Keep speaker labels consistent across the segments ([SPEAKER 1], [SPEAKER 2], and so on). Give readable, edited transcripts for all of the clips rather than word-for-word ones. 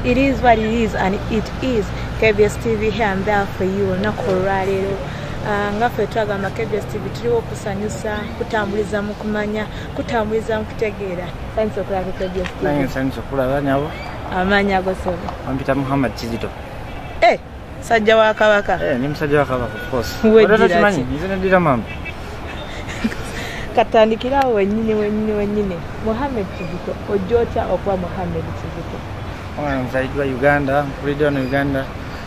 [SPEAKER 1] It is what it is, and it is KBS TV here and there for you. Nakolwalero ngaffe twagamba KBS TV tuliwo okusanyusa, kutambuliza mu kumanya, kutambuliza mu kutegeera. Thanks okulaba KBS TV.
[SPEAKER 2] Thanks okulaba nyabo.
[SPEAKER 1] Amanya agosobo.
[SPEAKER 2] Ampita Muhammad Kizito.
[SPEAKER 1] Sajja wa Kabaka.
[SPEAKER 2] Ni musajja wa Kabaka, of course.
[SPEAKER 1] Wejira
[SPEAKER 2] tumanyi, nze ndira mama.
[SPEAKER 1] Katandikirawo wennyini. Muhammad Kizito, ojjota okuba Muhammad Kizito.
[SPEAKER 2] Nzaidwa Uganda, mpulidde no Uganda.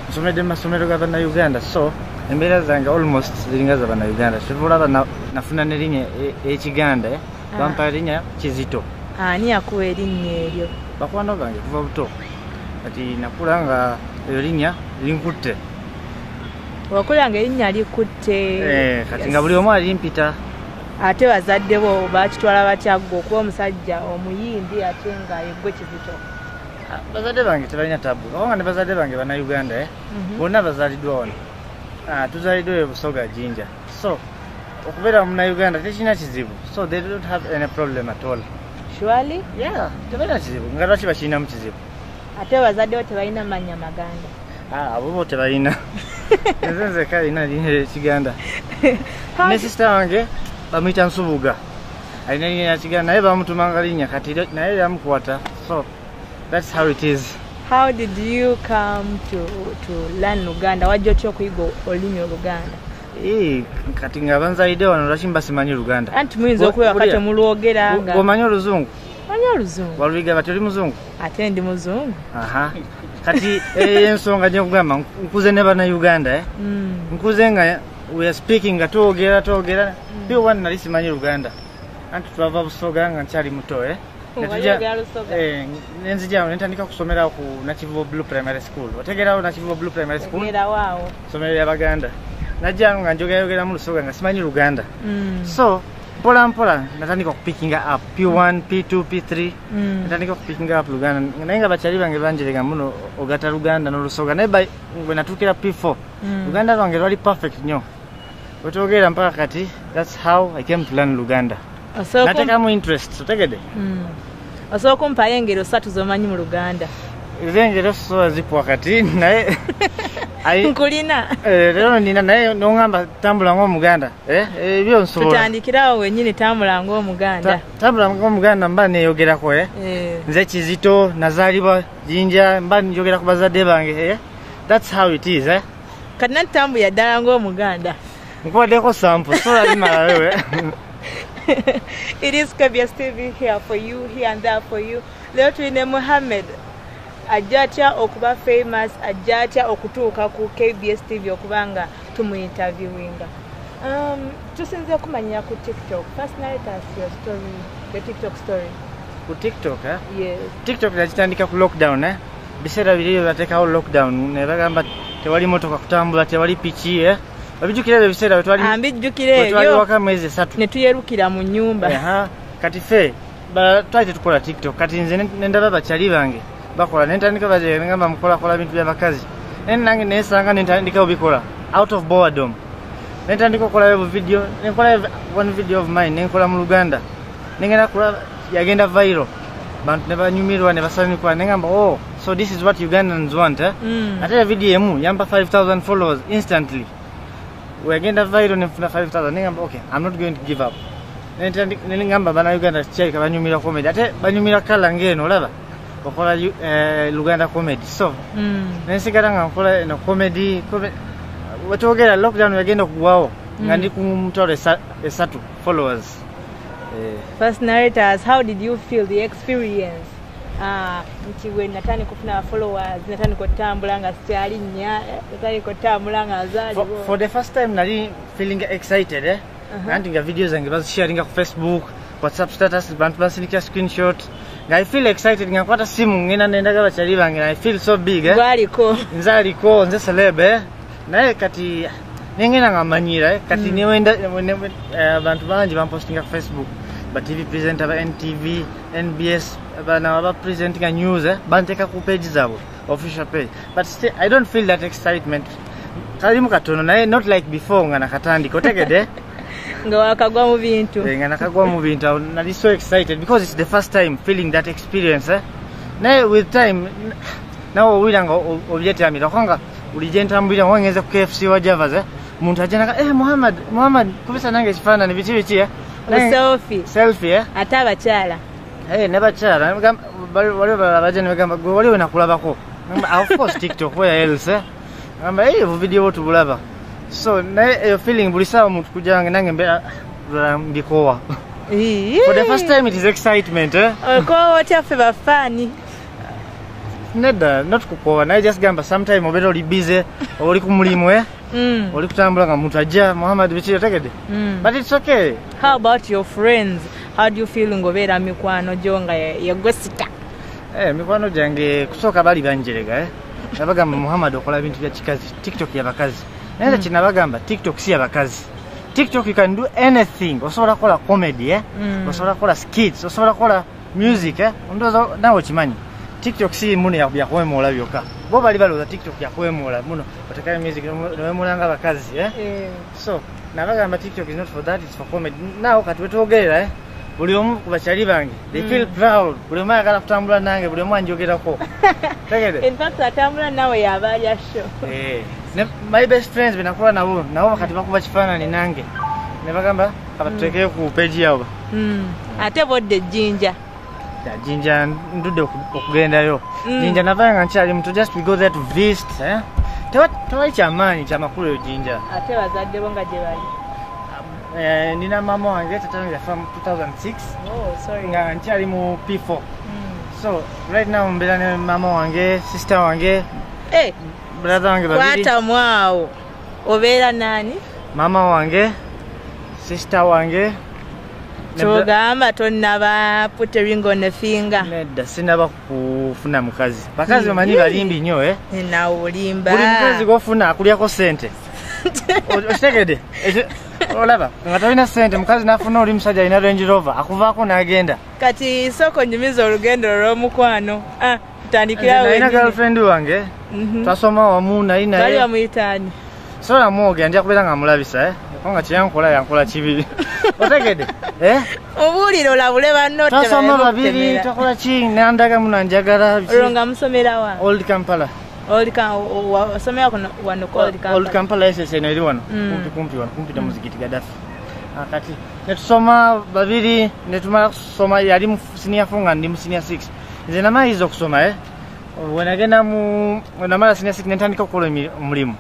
[SPEAKER 2] Nsomedde masomero g'abana Uganda, so embeera zange almost ziringa z'abana Uganda. Kyebulaba nafuna n'erinnya ekiganda, bampa erinnya Kizito.
[SPEAKER 1] Ani akuwa erinnya eryo?
[SPEAKER 2] Bakwano bange kuva buto. Kati nakula nga eryo linnya linkutte.
[SPEAKER 1] Wakula nga erinnya likutte.
[SPEAKER 2] Kati nga buli omu alimpita.
[SPEAKER 1] Ate bazadde bo bakitwala batya gwe okuba omusajja omuyimbi ate nga yeggwe Kizito?
[SPEAKER 2] Bazadde bange tebalina tabu. Nga ne bazadde bange bana Uganda bonna bazaliddwa wano. Tuzaliddwa Busoga Jinja. So okubeera mu Uganda tekina kizibu. So they don't have any problem at all.
[SPEAKER 1] Surely?
[SPEAKER 2] Yeah, tebalina kizibu. Nga lwaki bakirinamu kizibu?
[SPEAKER 1] Ate bazadde bo tebalina manya Maganda.
[SPEAKER 2] Abo bo tebalina. Nze kalina linnya Kiganda. Ne sister wange bamuyita Nsubuga. Alina linnya Kiganda naye bamutumanga linnya kati naye yamukwata. So that's how it is.
[SPEAKER 1] How did you come to learn Luganda? Wajja otya okuyiga olulimi Oluganda?
[SPEAKER 2] Kati nga banzalidde wano lwaki mbasimanyi Luganda?
[SPEAKER 1] Anti muyinza okubeera kati mulwogera nga
[SPEAKER 2] omanyi Oluzungu?
[SPEAKER 1] Manyi Oluzungu.
[SPEAKER 2] Waluyiga bati oli Muzungu?
[SPEAKER 1] Ate ndi Muzungu.
[SPEAKER 2] Kati ensonga gye nkugamba nkuze ne bana Uganda nkuze nga we are speaking nga twogera piyo wano nali simanyi Luganda. Anti twava Busoga nga nkyali muto nenzija nentandika kusomera ku Nakivubo Blue Primary School. Otegeerawo Nakivubo Blue Primary School?
[SPEAKER 1] Waawo.
[SPEAKER 2] Somero y'Abaganda. Najja nga njogera mu Lusoga nga simanyi Luganda. So mpola natandika okupickinga up P1, P2, P3. Natandika okupickinga up Luganda. Naye nga bakyali bange banjerega muno ogata Luganda n'Olusoga. Naye bwe natuukira P4 Luganda lwange lwali perfect nnyo. Otogera mpaka kati that's how I came to learn Luganda. Natekamu interest, otegede?
[SPEAKER 1] Osobola kumpayo engero 3 z'omanyi mu Luganda?
[SPEAKER 2] Engero so zipo kati naye
[SPEAKER 1] nkulina.
[SPEAKER 2] Lero nina naye n'ongamba tambula ng'Omuganda. Ebyo nsobola.
[SPEAKER 1] Tutandikirawo wennyini tambula ng'Omuganda.
[SPEAKER 2] Tambula ng'Omuganda mba neeyogerako nze Kizito nazaalibwa Jinja mba njogera ku bazadde bange. That's how it is.
[SPEAKER 1] Kati natambulira ddala ng'Omuganda.
[SPEAKER 2] Nkuwaddeko sample so limala wewe.
[SPEAKER 1] It is KBS TV here for you, here and there for you. Leo tulina Muhammad ajja okuba famous, ajja okutuuka ku KBS TV okubanga tumu-interviewinga. Tusinze okumanya ku TikTok. First narrate us your story, the TikTok story.
[SPEAKER 2] Ku TikTok,
[SPEAKER 1] Yes.
[SPEAKER 2] TikTok yakitandika ku lockdown, biseera biri bateekawo lockdown ne bagamba tewali motoka kutambula, tewali piki, Abijukira ebyo biseera bwe twali
[SPEAKER 1] ambijjukira ebyo
[SPEAKER 2] waka mwezi 3
[SPEAKER 1] ne tuyerukira mu nyumba.
[SPEAKER 2] Kati ffe twali tetukola TikTok. Kati nze nendaba bakyali bange bakola nentandika ngamba mukolakola bintu by'abakazi. Nange nesanga nentandika obikola out of boredom. Nentandika okola video, nenkola one video of mine nenkola mu Luganda. Nengenda kola yagenda viral. Bantu ne banyumirwa ne basanyuka nengamba so this is what Ugandans want. Ate video emu yampa 5,000 followers instantly. We agenda viral nefuna 5,000 nengamba okay, I'm not going to give up. Nengamba bana Uganda cheka banyumira comedy. Ate banyumira kala ngeno olaba okola Luganda comedy. So nensigala nga nkola no comedy watogera lockdown yagenda kugwawo nga ndi ku mutolo esatu followers.
[SPEAKER 1] First narrators, how did you feel the experience? Nti we natani kufuna followers, natani kutambula nga sikyali nnya, natani kutambula nga azali.
[SPEAKER 2] For the first time nali feeling excited and nga videos zange bazisharing ku Facebook, WhatsApp status, bantu basindika screenshot. I feel excited nga kwata simu ngena nendaga bakyali bange. I feel so big
[SPEAKER 1] Waliko.
[SPEAKER 2] Nzaliko nze celeb naye kati nengena nga manyira kati niwenda abantu bangi bampostinga ku Facebook. But TV presenter ba NTV, NBS bana ba presenting a news banteka ku page zabo, official page. But still I don't feel that excitement. Kalimu katono naye not like before nga nakatandika otegede.
[SPEAKER 1] Nga wakagwa mu bintu.
[SPEAKER 2] Nga nakagwa mu bintu. Nali so excited because it's the first time feeling that experience. Naye with time nawo owulira obyetamira kwanga bulijje ntambulira wangenze ku KFC wa Java's muntu ajanaga Muhammad kubisa nange ekifaananyi biki selfie
[SPEAKER 1] ate abakyala
[SPEAKER 2] ne bakyala waliwo balala bajja ne bagamba gwe waliwo nakulabako of course TikTok where else gamba video tubulaba so naye feeling buli sawa muntu kujja wange nange mbikowa for the first time it is excitement
[SPEAKER 1] otya ffe bafaani
[SPEAKER 2] nedda not kukowa naye just gamba sometime obeera oli busy oli ku mulimu oli kutambula nga muntu ajja Muhammad biki otegedde but it's okay.
[SPEAKER 1] How about your friends? How do you feel ngobeera mikwano gyo nga yegosita
[SPEAKER 2] mikwano gyange kusooka bali banjerega nabagamba Muhammad okola bintu bya kikazi TikTok y'abakazi naye kinabagamba TikTok si y'abakazi TikTok you can do anything osobola kola comedy osobola kola skits osobola kola music ondoza nawe kimanyi TikTok si muno ya kwemoola byokka bo bali balooza TikTok ya kwemoola muno otekayo music nowemulanga abakazi so nabagamba TikTok is not for that, it's for comedy. Now kati wetwogerera buli omu ku bakyali bange they feel proud buli omu ayagala kutambula nange buli omu anjogerako tegede
[SPEAKER 1] in fact atambula nawe yabalya show
[SPEAKER 2] my best friends benakola nabo kati bakuba kifaananyi nange ne bagamba kabatuteekeye ku page yaabwe
[SPEAKER 1] ate bodde Jinja
[SPEAKER 2] Jinja ndudde okugendayo Jinja navanga nga nkyali muto just we go there to visit tewali kyamaanyi kyamakulu eyo Jinja
[SPEAKER 1] ate bazadde bo nga gye bali
[SPEAKER 2] nina mama wange tatange yafa 2006 nga nkyali mu P4 so right now mbeera ne mama wange sister wange brother wange babiri
[SPEAKER 1] kwata mwawo obeera nani
[SPEAKER 2] mama wange sister wange
[SPEAKER 1] kyogamba tonnaba put a ring on the finger
[SPEAKER 2] nedda sinaba kufuna mukazi bakazi bamanyi balimbi nnyo
[SPEAKER 1] nawe olimba
[SPEAKER 2] buli mukazi gofuna akulyako sente okitegedde olaba nga talina sente mukazi nafuna oli musajja alina Range Rover akuvaako n'agenda
[SPEAKER 1] kati soko nyumiza olugendo olw'omukwano tutandikirawo
[SPEAKER 2] nalina girlfriend wange twasoma wamu naye
[SPEAKER 1] bali bamuyitaani
[SPEAKER 2] sola mwoge nja kubeera nga mulabisa nga yankola kibi otegedde
[SPEAKER 1] obuulire olabule banno
[SPEAKER 2] twasoma babiri twakola ki nandaga munanjagala
[SPEAKER 1] olwo nga musomerawa
[SPEAKER 2] Old Kampala
[SPEAKER 1] wasomera wano
[SPEAKER 2] Old Kampala SSN eno eri wano kumpi na muzikiti Gaddafi kati netusoma babiri netumala kusoma yali mu senior 4 nga ndi mu senior 6 nze namaliriza okusoma wenamala senior 6 nentandika okukola omulimu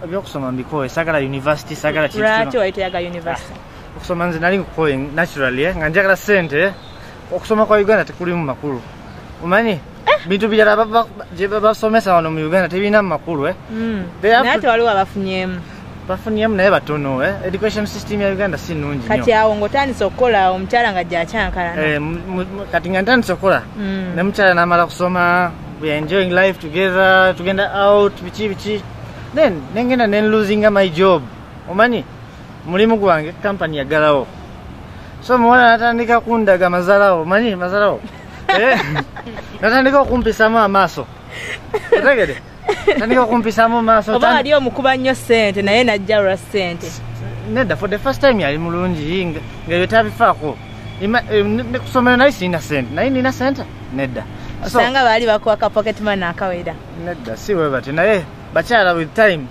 [SPEAKER 2] ebyokusoma mbikoye sagala university sagala
[SPEAKER 1] lwaki waitayaga university
[SPEAKER 2] okusoma nze nali nkukoye naturally nga njagala sente okusoma kwa Uganda tekulimu makulu omanyi bintu birala gye basomesa wano mu Uganda tebirina makulu
[SPEAKER 1] naye ate waliwo
[SPEAKER 2] bafunyemu naye batono education system ya Uganda si nnungi
[SPEAKER 1] kati awo ng'otandise okukola omukyala nga gyakyankalana
[SPEAKER 2] kati nga ntandise okukola ne mukyala n'amala kusoma we are enjoying life together tugenda out biki then nengenda nenlosinga my job omanyi mulimu gwange company yagalawo so muwala natandika kundaga mazalawo omanyi mazalawo natandika okumpisamu amaaso otegede natandika okumpisamu amaaso
[SPEAKER 1] oba ali omukuba nnyo sente naye najja lwa sente
[SPEAKER 2] nedda for the first time yali mulungi nga yetabifaako nekusomero naye sirina sente naye nina sente nedda
[SPEAKER 1] osanga baali bakwaka pocket money akawera
[SPEAKER 2] nedda si bwe bati naye bakyala with time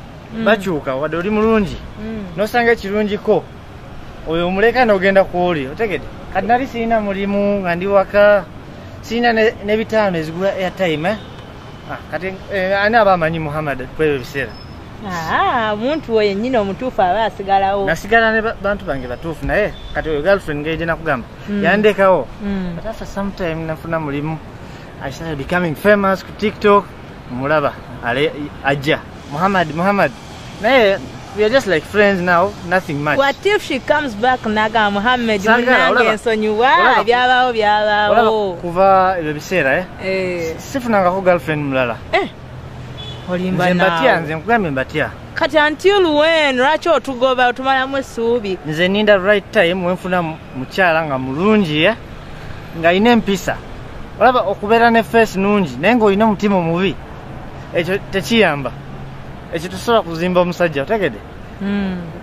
[SPEAKER 2] bakyuka wadde oli mulungi nosanga ekirungiko oyo omuleka n'ogenda kwoli otegede kati nali sirina mulimu nga ndi waka sirina n'ebitaano ezigula airtime kati ani aba amanyi Muhammad kwebyo ebiseera
[SPEAKER 1] omuntu oyo yennyini omutuufu aba asigalawo
[SPEAKER 2] nasigala ne bantu bange batuufu naye kati oyo girlfriend ngaeje nakugamba yandekawo but after some time nafuna mulimu I started becoming famous ku TikTok mulaba ajja Muhammad naye we are just like friends now nothing much.
[SPEAKER 1] What if she comes back naga Muhammad munange ensonyiwa byabaawo
[SPEAKER 2] kuva ebyo biseera sifunangako girlfriend mulala
[SPEAKER 1] olimba
[SPEAKER 2] nze nkugambye mbatya
[SPEAKER 1] kati until when lwaki otugoba otumalamu essuubi
[SPEAKER 2] nze ninda right time wenfuna mukyala nga mulungi nga alina empisa olaba okubeera ne face nungi naye ng'olina omutima omubi ekyo tekiyamba ekyo tosobola kuzimba omusajja otegede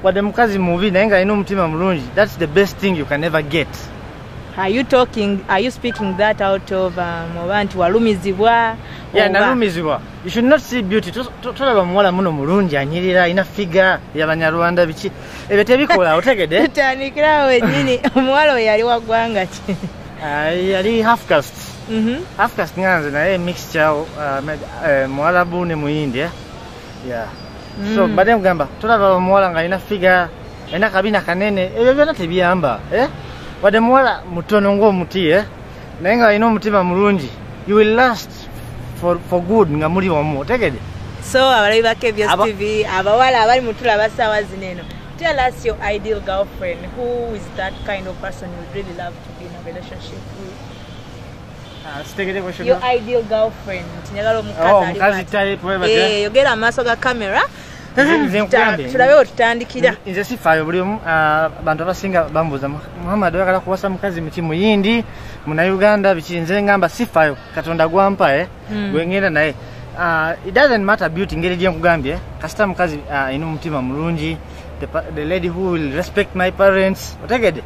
[SPEAKER 2] wadde mukazi mubi naye nga alina omutima mulungi that's the best thing you can ever get
[SPEAKER 1] Are you speaking that out of obanti walumizibwa?
[SPEAKER 2] Yeah, nalumizibwa. You should not see beauty. Tolaba muwala muno mulungi anyirira ina figure y'Abanyarwanda biki. Ebyo tebikola otegede.
[SPEAKER 1] Tandikira wennyini omuwala oyo yali waggwanga ki?
[SPEAKER 2] Yali half caste. Half caste nganze naye mixture Mwarabu ne Muyindi. Yeah. So badem gamba tolaba muwala nga ina figure ina kabina kanene ebyo byonna tebiyamba. Wade muwala mutono ng'omuti naye nga alina omutima mulungi. You will last for good nga muli wamu otegede.
[SPEAKER 1] So abalabi ba KBS TV abawala abali mutula basaawa zino eno, tell us your ideal girlfriend. Who is that kind of person you would really love to be in a relationship with? Your ideal girlfriend.
[SPEAKER 2] Mukazi type
[SPEAKER 1] yogera amaaso ga camera. Tulabe otutandikira.
[SPEAKER 2] Nze sifaayo buli omu abantu abasinga bambuuza Muhammad oyagala kuwasa mukazi muki Muyindi muna Uganda biki, nze ngamba sifaayo Katonda gwampa gwe ngenda naye. It doesn't matter beauty ngeri gye nkugambye kasita mukazi ina omutima mulungi, the lady who will respect my parents otegede.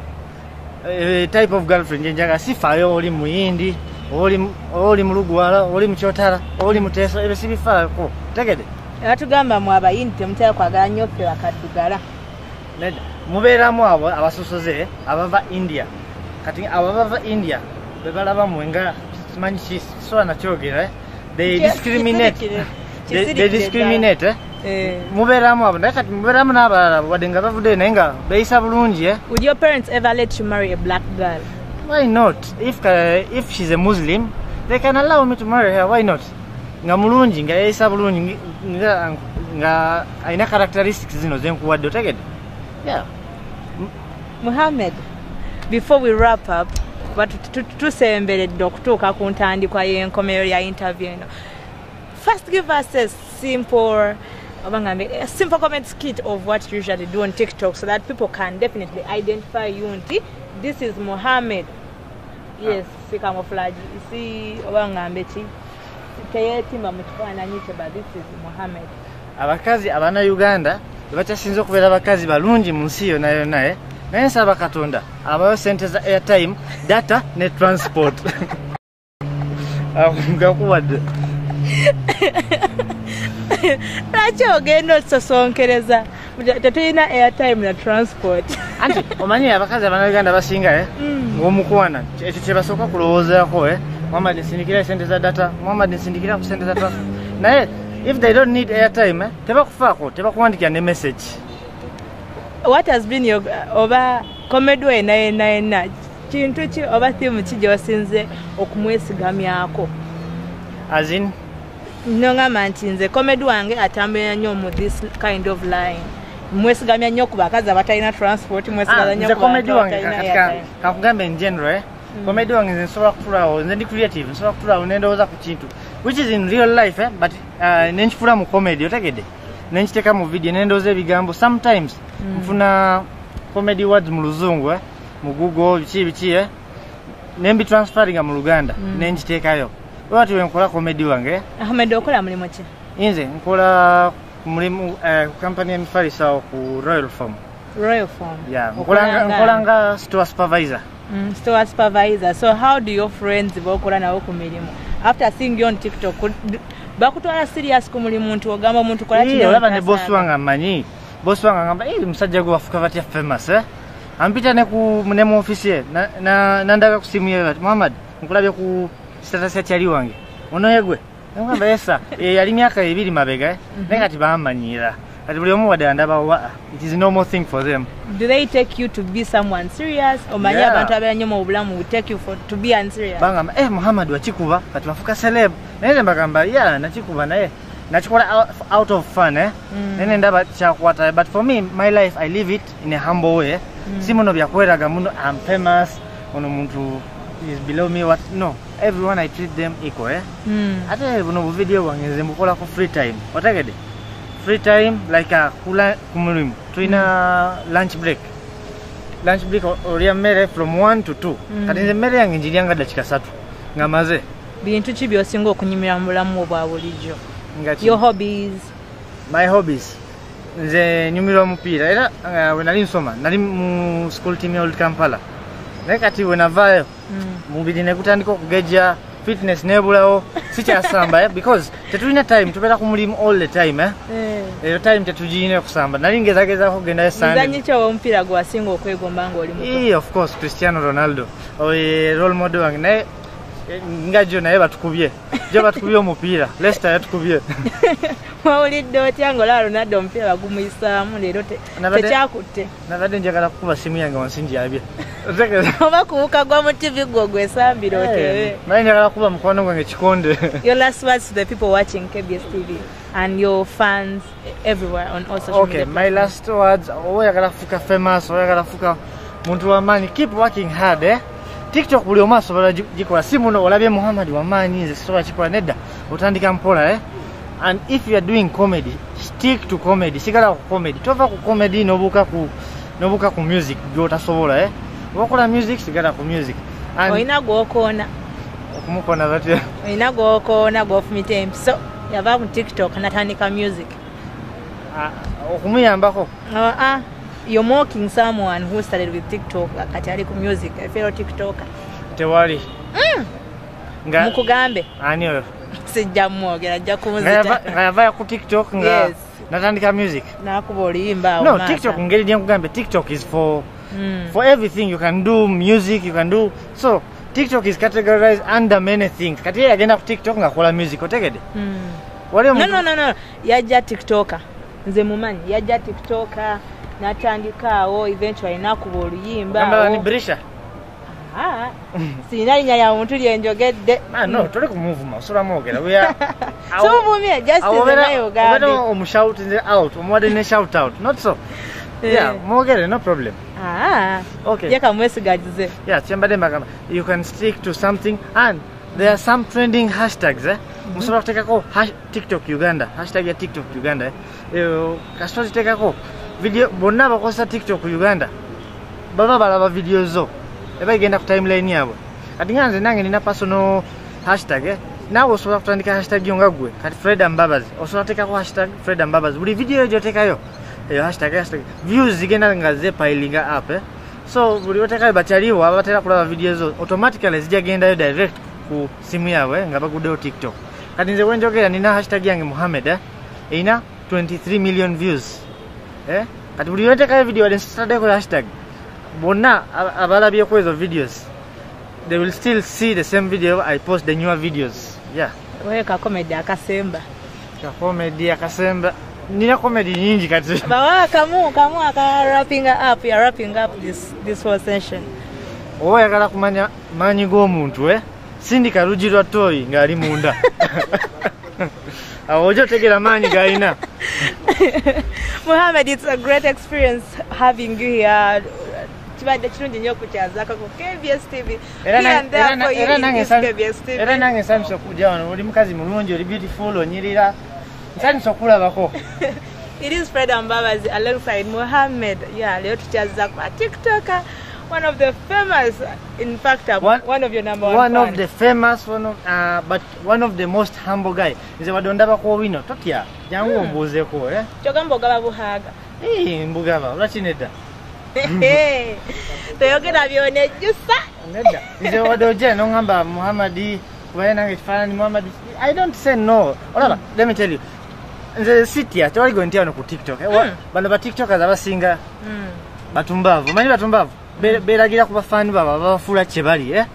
[SPEAKER 2] Type of girlfriend njaga sifaayo oli Muyindi oli mulugwala oli mukyotala oli muteesa ebyo sibifaako otegede.
[SPEAKER 1] Batugamba mu abayindi temutera kwagala nnyo ffe bakaddugala.
[SPEAKER 2] Mubeeramu abo abasusoze abava India. Kati abo abava India bebalaba mwenga simanyi kisobola nakyogera. They discriminate. They discriminate. Mubeeramu abo naye kati mubeeramu n'abalala wadde nga bavudde naye nga beeyisa bulungi.
[SPEAKER 1] Would your parents ever let you marry a black girl?
[SPEAKER 2] Why not? If she's a Muslim, they can allow me to marry her. Why not? Nga mulungi nga yeeyisa bulungi nga aina characteristics zino zenkuwadde otegede. Yeah.
[SPEAKER 1] Muhammad, before we wrap up, tusemberedde okutuuka ku ntandikwa y'enkomerero ya interview eno. First, give us a simple comment skit of what you usually do on TikTok so that people can definitely identify you. This is Muhammad. Yes, si camouflage. Si obangambe ki. Teyetima mu kifaananyi kye, but this is Muhammad.
[SPEAKER 2] Abakazi abana Uganda bakyasinze okubeera abakazi balungi mu nsi yonna yonna naye nsaba Katonda abayo sente za airtime, data ne transport. Ngakuwadde. Lwaki ogenda ososonkereza tetulina airtime na transport? Anti omanyi abakazi abana Uganda basinga ng'omukwana ekyo kye basooka kulowoozaako Muhammad nsindikira sente za data, Muhammad nsindikira ku sente za transport. Naye if they don't need airtime tebakufaako, tebakuwandikira ne message. What has been your oba comedy ena kintu ki oba theme ki gy'osinze okumwesigamyako? As in? Nongamba nti nze comedy wange atambulira nnyo mu this kind of line. Mwesigamya nnyo ku bakazi abatalina transport, mwesigamya nnyo ku comedy wange kakugambe in general comedy wange nze nsobola kutulaawo, nze ndi creative, nsobola kutulaawo nendowooza ku kintu which is in real life but nenkifula mu comedy otegede, nenkiteeka mu video nendowooza ebigambo. Sometimes nfuna comedy words mu luzungu mu Google biki nembi transferringa mu Luganda nenkiteekayo. Lwati wenkola comedy wange. Ahmed, okola mulimu ki? Nze nkola mulimu company emifalisa ku Royal Farm. Royal Farm? Yeah, nkolanga store supervisor. Store supervisor. So how do your friends bokola nawo ku mirimu? After seeing you on TikTok, bakutwala serious ku mulimu nti ogamba muntu kola kino? Olaba ne boss wange amanyi. Boss wange ngamba musajja gwe wafuka batya famous ampita ne mu office ye nandaga ku simu ye Muhammad nkulabye ku status ya chali wange ono yegwe ngamba yesa yali myaka 2 mabega naye kati bamanyira kati buli omu wadde andaba. It is a normal thing for them. Do they take you to be someone serious? Omanya abantu abeera nnyo mu bulamu will take you to be unserious? Bangamba Muhammad wakikuba kati wafuka celeb naye mbagamba nakikuba naye nachikola out of fun nene ndaba kyakwata, but for me my life I live it in a humble way. Si muno byakweraga muno I'm famous ono muntu is below me, what? No, everyone I treat them equal ate buno bu video wange nze mbukola ku free time otegede. Free time like kula kumulimu tuina lunch break olya mmere from 1 to 2 kati nze mmere yange njiryanga dakika 3 nga maze. Bintu ki by'osinga okunyumira mu bulamu obwa bulijjo? Your hobbies? My hobbies, nze nyumira omupiira era bwe nali nsoma nali mu school team ya Old Kampala naye kati bwe navaayo mubiri ne gutandika okugeja fitness nebulawo sikyasamba because tetulina time tubeera ku mulimu all the time eyo time tetugirina kusamba nali ngezagezaako kugendayo
[SPEAKER 1] Sunday kyo omupiira gwe wasinga okwegomba ng'oli muto
[SPEAKER 2] of course Cristiano Ronaldo role model wange naye nga jo naye batukubye jo batukubye omupiira Leicester yatukubye
[SPEAKER 1] wawulidde otya ng'olaba Ronaldo omupiira bagumuyisaamu leero tekyakutte
[SPEAKER 2] nabadde njagala kukuba simu yange wansi ndyabye
[SPEAKER 1] oba kubuka gwa mu TV gwo gwesambire otewe
[SPEAKER 2] naye njagala kuba mukwano gwange kikonde.
[SPEAKER 1] Your last words to the people watching KBS TV and your fans everywhere on all social media.
[SPEAKER 2] Okay, my last words, oyagala kufuka famous, oyagala kufuka muntu wamaanyi, keep working hard TikTok buli omu asobola gikola si muno olabye Muhammad wamaanyi nze sisobola kikola nedda otandika mpola and if you are doing comedy stick to comedy sigala ku comedy tova ku comedy nobuka ku music gyotasobola wakola music sigala ku music
[SPEAKER 1] oyina gwokoona
[SPEAKER 2] okumukona batya
[SPEAKER 1] oyina gwokoona gwofumita empiso yava ku TikTok natandika music
[SPEAKER 2] okumuyambako
[SPEAKER 1] you're mocking someone who started with TikTok kati ali ku music a fellow TikToker
[SPEAKER 2] tewali
[SPEAKER 1] mukugambe
[SPEAKER 2] ani oyo
[SPEAKER 1] sijja mwogera ajja kunzita
[SPEAKER 2] nga yavaya ku TikTok nga natandika music
[SPEAKER 1] nakuba oluyimba
[SPEAKER 2] no TikTok ngeri gyenkugambe TikTok is for everything you can do music you can do so TikTok is categorized under many things kati yagenda ku TikTok ngakola music otegede
[SPEAKER 1] no yajja TikToker nze mumanyi yajja TikToker natandikaawo eventually nakuba oluyimba
[SPEAKER 2] gamba ni Brisha
[SPEAKER 1] sina linnya lya muntu lyenjogedde
[SPEAKER 2] no tuli kumuvuma osobola mwogera weya
[SPEAKER 1] so mumye just nayo gambe
[SPEAKER 2] omushout out omwadde ne shout out not so mwogere no problem
[SPEAKER 1] okay yeka mwesigajize
[SPEAKER 2] kyembadde mbagamba you can stick to something and there are some trending hashtags musobola kuteekako TikTok Uganda hashtag ya TikTok Uganda kasita oziteekako video bonna abakozesa TikTok Uganda baba balaba video zo eba igenda ku timeline yabwe kati nga nze nange nina personal hashtag naawe osobola kutandika hashtag yo nga gwe kati Fred Mbabazi osobola kuteekako hashtag Fred Mbabazi buli video gyoteekayo eyo hashtag views zigenda nga zepilinga up so buli oteekayo bakyaliwo abatera kulaba video zo automatically zijja gendayo direct ku simu yaabwe nga baguddeyo TikTok kati nze wenjogera nina hashtag yange Muhammad erina 23 million views kati buli oteekayo video wadde nsitaddeko hashtag bonna abalabyeko ezo videos they will still see the same video I post the newer videos
[SPEAKER 1] weka comedy akasemba
[SPEAKER 2] nina comedy nyingi kati
[SPEAKER 1] bawa kamu aka wrapping up this whole session
[SPEAKER 2] oyagala kumanya manyi g'omuntu sindika lugi lwa toyi ng'ali munda awo ojo tegera manyi g'alina.
[SPEAKER 1] Muhammad, it's a great experience having you here. Kibadde kirungi nnyo okukyazaako ku KBS TV.
[SPEAKER 2] Era nange nsanyusa okujja wano oli mukazi mulungi oli beautiful onyirira nsanyusa okulabako.
[SPEAKER 1] It is Fred Mbabazi alongside Muhammad. Leo tukyazaako TikToker. One of the famous, in fact, one of your number one
[SPEAKER 2] of the famous, but one of the most humble guy. Nze wadondaba ko wino totya jangu ombuzeeko
[SPEAKER 1] Kyogamba ogaba buhaga.
[SPEAKER 2] Mbugaba olakinedda.
[SPEAKER 1] Toyogera byonejjusa.
[SPEAKER 2] Nedda. Nze wadoje nongamba Muhammad kubaye nange kifaananyi Muhammad. I don't say no. Olaba, let me tell you. Nze sitya tewaligo nti ano ku TikTok. Bano ba TikTokers abasinga batumbavu. Manyi batumbavu? Beragira ku bafani baba babafuula kye bali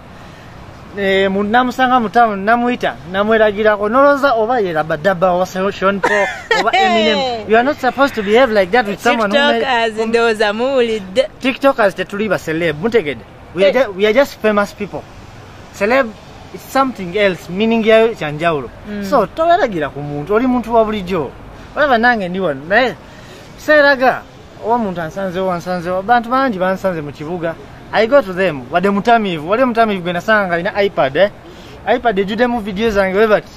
[SPEAKER 2] namusanga mutamu namuyita namweragirako noloza oba yerabadaba oba Sean Paul oba Eminem. You are not supposed to behave like that with someone
[SPEAKER 1] who ndoza muwulidde.
[SPEAKER 2] TikTokers tetuli ba celeb mutegedde. We are just famous people. Celeb is something else, meaning yayo kyanjawulo. So toweragira ku muntu oli muntu wa bulijjo olaba nange ndi wano naye seeraga owa muntu ansanzewo abantu bangi bansanze mu kibuga. I go to them wade mutamivu gwe nasanga alina iPad ejjuddemu video zange we bati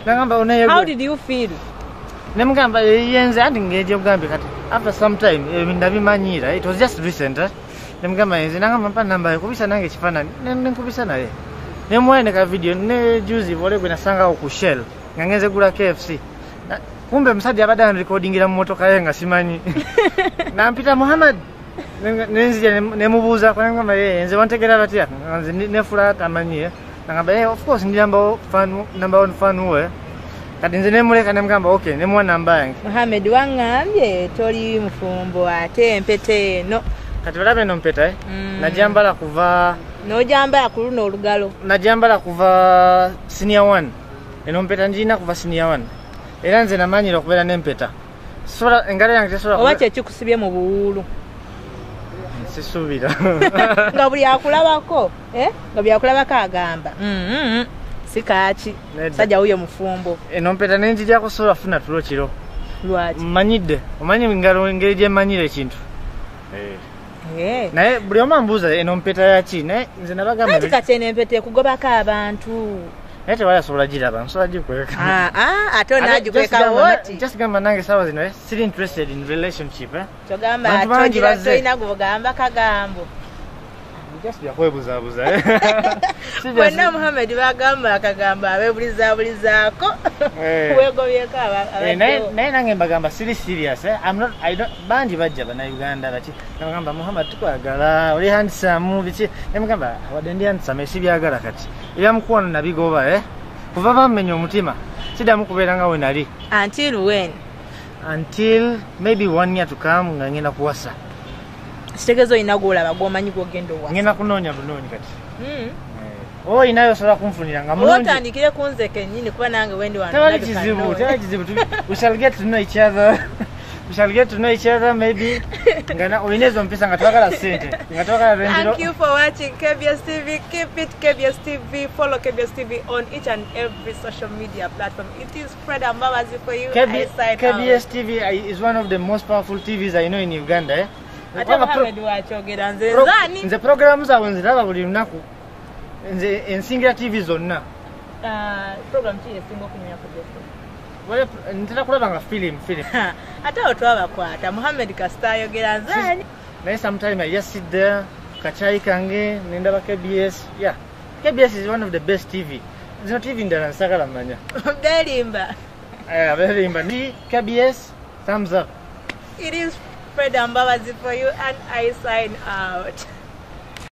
[SPEAKER 2] nagamba onaye.
[SPEAKER 1] How did you feel?
[SPEAKER 2] Nemugamba yenze anti ngeje kugambe kati after some time ndabimanyira it was just recent nemugamba yenze nagamba mpa namba ekubisa nange kifaananyi nenkubisa naye nemwene ka video ne juzi vole gwe nasanga ku Shell nga ngenze gula KFC kumbe msajja abadde recordingira mu motoka ye nga simanyi nampita Muhammad nenzija nemubuuza kwangamba nze wantegera batya nze nefula tamanyi ngamba of course ndi number one fan we kati nze nemuleka nemugamba okay nemuwa namba yange.
[SPEAKER 1] Muhammad wangambye toli mufumbo ate empete eno
[SPEAKER 2] kati balabe no mpeta najambala kuva
[SPEAKER 1] nojambala ku luno olugalo
[SPEAKER 2] najambala kuva senior 1 eno mpeta njina kuva senior 1 era nze namanyira okubeera n'empeta sola engalo yange tesola
[SPEAKER 1] oba kyekikusibye mu buwuulu
[SPEAKER 2] sisuubira
[SPEAKER 1] nga buli akulabako nga buli akulabako agamba sikaaki sajja wuyo mufumbo
[SPEAKER 2] eno mpeta nenjijako sola funa tulo kiro
[SPEAKER 1] lwaki
[SPEAKER 2] mmanyidde omanyi engalo engeri gye mmanyira ekintu naye buli omu ambuuza eno mpeta yaki naye nze nabagamba
[SPEAKER 1] anti kati eno empeta ekugobako abantu
[SPEAKER 2] naye tewayasobola giraba nsobola gikweka
[SPEAKER 1] ate onaagikweka woti
[SPEAKER 2] just gamba nange sawa zino siri interested in relationship
[SPEAKER 1] kyogamba tolina gugamba kagambo
[SPEAKER 2] just yakwebuzabuza
[SPEAKER 1] bonna Muhammad bagamba akagamba abebulizabulizaako wegobyeko
[SPEAKER 2] naye nange mbagamba siri serious bangi bajja bannayuganda baki nabagamba Muhammad tukwagala oli handsome biki nemugamba wadde ndi handsome sibyagala kati ebyamukwano nabigoba kuva bammenya omutima siddamu kubeera nga we nali until maybe 1 year to come nga ngenda kuwasa
[SPEAKER 1] kitegeeza olina gwolaba gwomanyi gwogenda owa
[SPEAKER 2] ngenda kunoonya bunoonya kati oyinayo osobola kunfunira nga mulungi
[SPEAKER 1] otandikire kunze kennyini kuba nange wendi
[SPEAKER 2] tewali kizibu we shall get to know each other maybe ngana oyina ezo mpisa nga twagala sente nga twagala rendiro.
[SPEAKER 1] Thank you for watching KBS TV. Keep it KBS TV. Follow KBS TV on each and every social media platform. It is Fred Mbabazi for you.
[SPEAKER 2] KBS TV is one of the most powerful TVs I know in Uganda. Nze programu zaabwe nziraba buli lunaku nze ensingira TV zonna ntera kulaba nga film
[SPEAKER 1] ate otwabakwata Muhammad kasita ayogera nzaani
[SPEAKER 2] naye sometime I just sit there kachayi kange nendaba KBS. KBS is one of the best TV. Zino TV ndala nsagala manya
[SPEAKER 1] berimba
[SPEAKER 2] berimba ni KBS thumbs up.
[SPEAKER 1] It is Fred Mbabazi for you and I sign out.